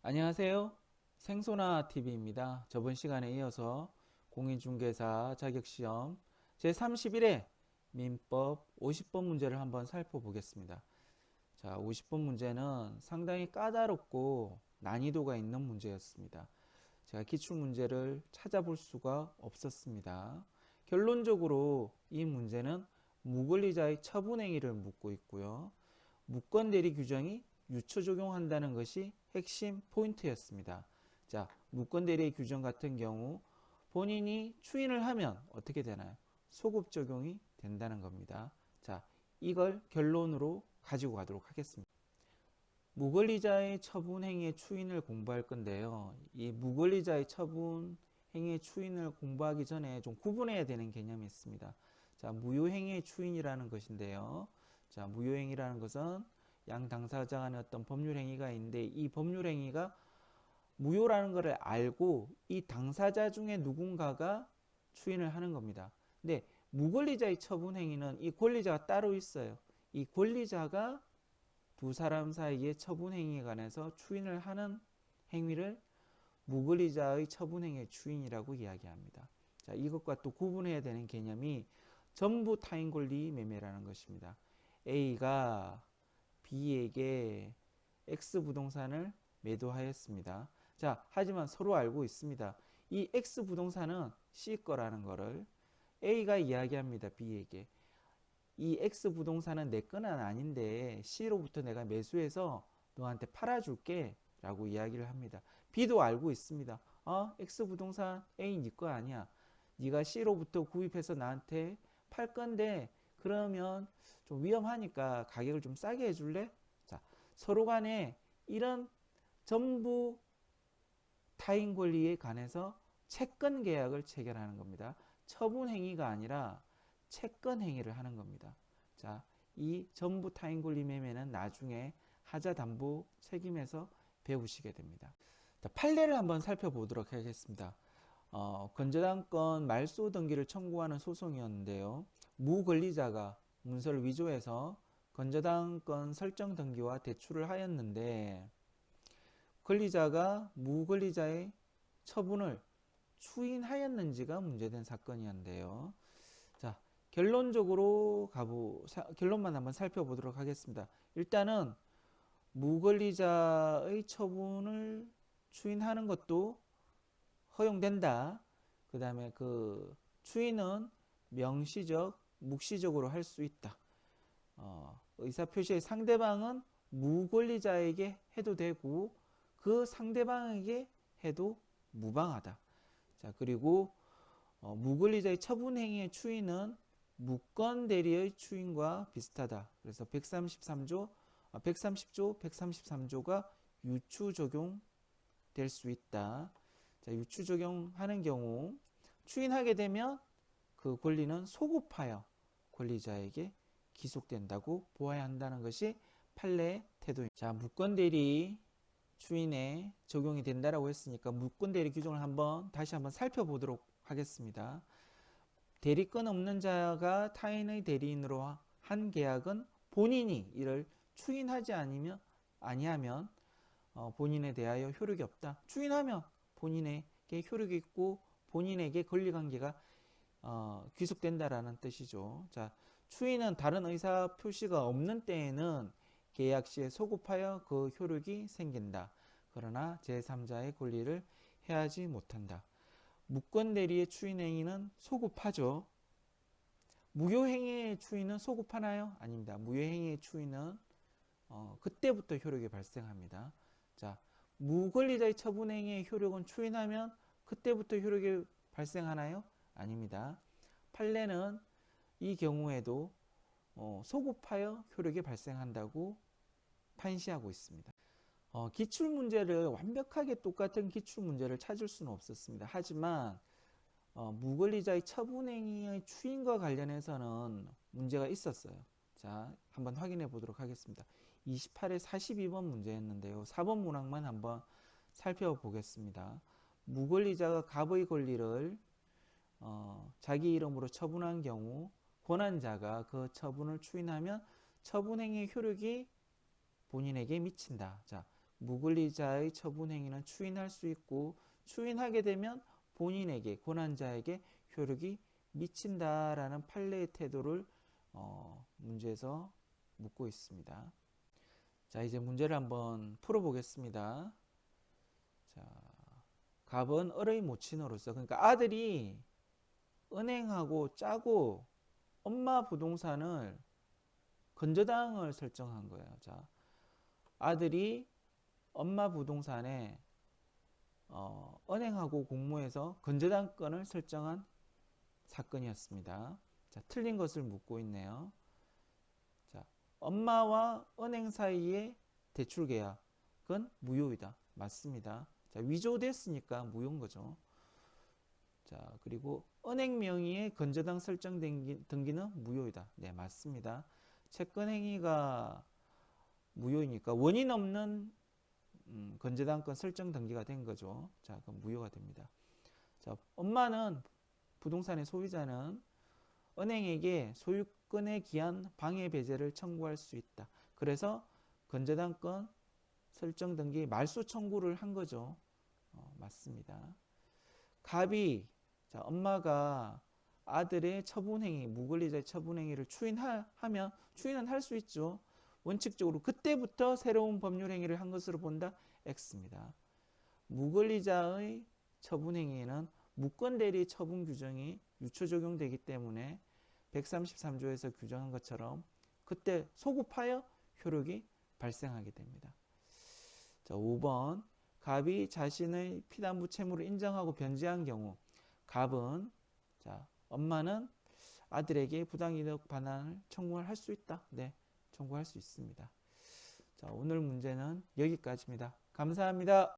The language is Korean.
안녕하세요. 생소나TV입니다. 저번 시간에 이어서 공인중개사 자격시험 제31회 민법 50번 문제를 한번 살펴보겠습니다. 자, 50번 문제는 상당히 까다롭고 난이도가 있는 문제였습니다. 제가 기출문제를 찾아볼 수가 없었습니다. 결론적으로 이 문제는 무권리자의 처분행위를 묻고 있고요. 무권대리 규정이 유처 적용한다는 것이 핵심 포인트였습니다. 자, 무권대리 규정 같은 경우 본인이 추인을 하면 어떻게 되나요? 소급 적용이 된다는 겁니다. 자, 이걸 결론으로 가지고 가도록 하겠습니다. 무권리자의 처분 행위의 추인을 공부할 건데요. 이 무권리자의 처분 행위의 추인을 공부하기 전에 좀 구분해야 되는 개념이 있습니다. 자, 무효행위의 추인이라는 것인데요. 자, 무효행위라는 것은 양 당사자 간의 어떤 법률 행위가 있는데 이 법률 행위가 무효라는 것을 알고 이 당사자 중에 누군가가 추인을 하는 겁니다. 근데 무권리자의 처분 행위는 이 권리자가 따로 있어요. 이 권리자가 두 사람 사이의 처분 행위에 관해서 추인을 하는 행위를 무권리자의 처분 행위의 추인이라고 이야기합니다. 자, 이것과 또 구분해야 되는 개념이 전부 타인 권리 매매라는 것입니다. A가 B에게 X 부동산을 매도하였습니다. 자, 하지만 서로 알고 있습니다. 이 X 부동산은 C 거라는 것을 A가 이야기합니다. B에게. 이 X 부동산은 내 거는 아닌데 C로부터 내가 매수해서 너한테 팔아줄게 라고 이야기를 합니다. B도 알고 있습니다. X 부동산 A 네 거 아니야. 네가 C로부터 구입해서 나한테 팔 건데 그러면 좀 위험하니까 가격을 좀 싸게 해줄래? 자, 서로 간에 이런 전부 타인 권리에 관해서 채권 계약을 체결하는 겁니다. 처분 행위가 아니라 채권 행위를 하는 겁니다. 자, 이 전부 타인 권리 매매는 나중에 하자 담보 책임에서 배우시게 됩니다. 자, 판례를 한번 살펴보도록 하겠습니다. 건저당권 말소 등기를 청구하는 소송이었는데요. 무권리자가 문서를 위조해서 건저당권 설정 등기와 대출을 하였는데 권리자가 무권리자의 처분을 추인하였는지가 문제된 사건이었는데요. 자, 결론만 한번 살펴보도록 하겠습니다. 일단은 무권리자의 처분을 추인하는 것도 허용된다. 그 다음에 그 추인은 명시적, 묵시적으로 할 수 있다. 의사표시의 상대방은 무권리자에게 해도 되고 그 상대방에게 해도 무방하다. 자, 그리고 무권리자의 처분행위의 추인은 무권대리의 추인과 비슷하다. 그래서 130조, 133조가 유추 적용될 수 있다. 자, 유추 적용하는 경우 추인하게 되면 그 권리는 소급하여 권리자에게 기속된다고 보아야 한다는 것이 판례의 태도입니다. 자, 무권대리 추인에 적용이 된다라고 했으니까 무권대리 규정을 다시 한번 살펴보도록 하겠습니다. 대리권 없는 자가 타인의 대리인으로 한 계약은 본인이 이를 추인하지 아니하면 본인에 대하여 효력이 없다. 추인하면 본인에게 효력이 있고 본인에게 권리관계가 귀속된다라는 뜻이죠. 자, 추인은 다른 의사 표시가 없는 때에는 계약 시에 소급하여 그 효력이 생긴다. 그러나 제3자의 권리를 해하지 못한다. 무권대리의 추인행위는 소급하죠. 무효행위의 추인은 소급하나요? 아닙니다. 무효행위의 추인은 그때부터 효력이 발생합니다. 자, 무권리자의 처분행위의 효력은 추인하면 그때부터 효력이 발생하나요? 아닙니다. 판례는 이 경우에도 소급하여 효력이 발생한다고 판시하고 있습니다. 기출문제를 완벽하게 똑같은 기출문제를 찾을 수는 없었습니다. 하지만 무권리자의 처분행위의 추인과 관련해서는 문제가 있었어요. 자, 한번 확인해 보도록 하겠습니다. 28에 42번 문제였는데요. 4번 문항만 한번 살펴보겠습니다. 무권리자가 갑의 권리를 자기 이름으로 처분한 경우 권한자가 그 처분을 추인하면 처분행위의 효력이 본인에게 미친다. 자, 무권리자의 처분 행위는 추인할 수 있고 추인하게 되면 본인에게 권한자에게 효력이 미친다라는 판례의 태도를 문제에서 묻고 있습니다. 자, 이제 문제를 한번 풀어보겠습니다. 자, 갑은 을의 모친으로서, 그러니까 아들이 은행하고 짜고 엄마 부동산을 건저당을 설정한 거예요. 자, 아들이 엄마 부동산에 은행하고 공모해서 건저당권을 설정한 사건이었습니다. 자, 틀린 것을 묻고 있네요. 자, 엄마와 은행 사이의 대출 계약은 무효이다. 맞습니다. 자, 위조됐으니까 무효인 거죠. 자, 그리고 은행 명의의 건저당 설정 등기는 무효이다. 네, 맞습니다. 채권 행위가 무효이니까 원인 없는 건저당권 설정 등기가 된 거죠. 자, 그럼 무효가 됩니다. 자, 엄마는 부동산의 소유자는 은행에게 소유권에 기한 방해 배제를 청구할 수 있다. 그래서 건저당권 설정 등기 말소 청구를 한 거죠. 맞습니다. 갑이 자, 엄마가 아들의 처분행위, 무권리자의 처분행위를 추인하면 추인은 할 수 있죠. 원칙적으로 그때부터 새로운 법률 행위를 한 것으로 본다. X입니다. 무권리자의 처분행위에는 무권대리 처분 규정이 유초 적용되기 때문에 133조에서 규정한 것처럼 그때 소급하여 효력이 발생하게 됩니다. 자, 5번 갑이 자신의 피담보 채무를 인정하고 변제한 경우 갑은 자, 엄마는 아들에게 부당이득 반환을 청구를 할 수 있다. 네, 청구할 수 있습니다. 자, 오늘 문제는 여기까지입니다. 감사합니다.